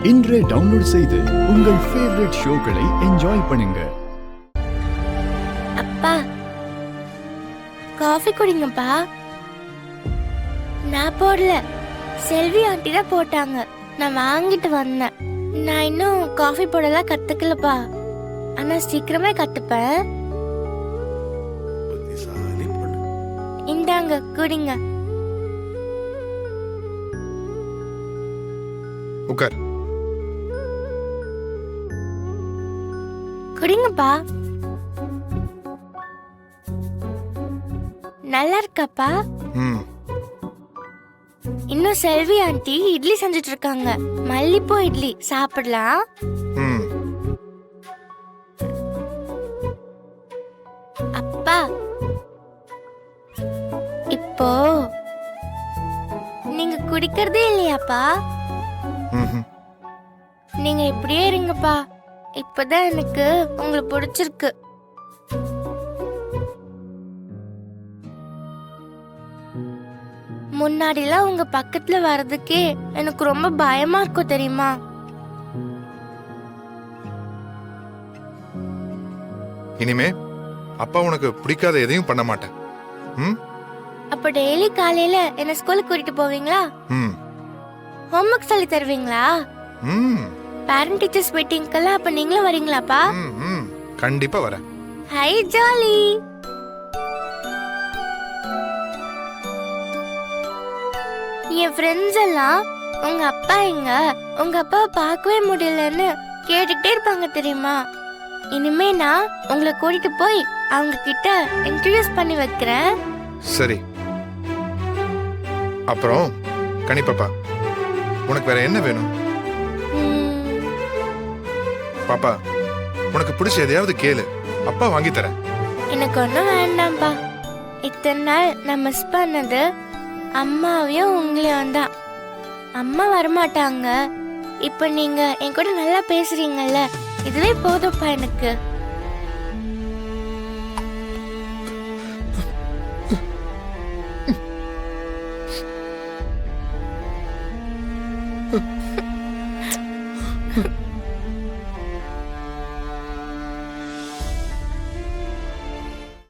இன்றே டவுன்லோட் செய்து உங்கள் ஃபேவரட் ஷோக்களை என்ஜாய் பண்ணுங்க. அப்பா காஃபி குடிங்கப்பா. நான் போடல, செல்வி ஆண்டி தான் போட்டாங்க. நான் வாங்கிட்டு வந்தேன். நான் இன்னும் காஃபி போடலாம் கத்துக்கலப்பா. ஆனா சீக்கிரமே கத்துப்பேன். இந்தாங்க குடிங்க. உட்கார். குடிங்கப்பா. நல்லா இருக்காப்பா. இன்னும் செல்வி ஆண்டி இட்லி செஞ்சுட்டு இருக்காங்க. மல்லிப்பூ இட்லி சாப்பிடலாம். அப்பா இப்போ நீங்க குடிக்கிறதே இல்லையாப்பா? நீங்க இப்படியே இருங்கப்பா. இப்பதான் எனக்கு உங்களை பிடிச்சிருக்கு. முன்னாடிலாம் உங்க பக்கத்துல வர்றதுக்கே எனக்கு ரொம்ப பயமா இருக்கும் தெரியுமா? இனிமே அப்பா உனக்கு பிடிக்காத எதையும் பண்ண மாட்டேன். அப்ப டெய்லி காலையில என்ன ஸ்கூலுக்கு கூட்டிட்டு போவீங்களா? ஹோம்வொர்க் சொல்லி தருவீங்களா? பேரண்ட் டீச்சர்ஸ் மீட்டிங்க்கெல்லாம் அப்ப நீங்களும் வரீங்களாப்பா? கண்டிப்பா வரேன். Hi jolly. என் ஃப்ரெண்ட்ஸ் எல்லாம் உங்க அப்பா எங்க, உங்க அப்பாவை பார்க்கவே முடியலன்னு கேட்டுக்கிட்டே இருப்பாங்க தெரியுமா? இனிமே நான் உங்களை கூட்டிட்டு போய் அவங்க கிட்ட இன்ட்ரோடியூஸ் பண்ணி வைக்கிறேன். சரி. அப்புறம் கனிப்பாப்பா, உனக்கு வேற என்ன வேணும்? பாப்பா, உனக்கு பிடிச்ச எதையாவது கேளு, அப்பா வாங்கி தரேன். எனக்கு ஒன்றும் வேண்டாம்ப்பா. இத்தனை நாள் நான் மிஸ் பண்ணது அம்மாவையும் உங்களையும் தான். அம்மா வரமாட்டாங்க. இப்ப நீங்க என் கூட நல்லா பேசுறீங்கல்ல, இதுவே போதும்ப்பா எனக்கு.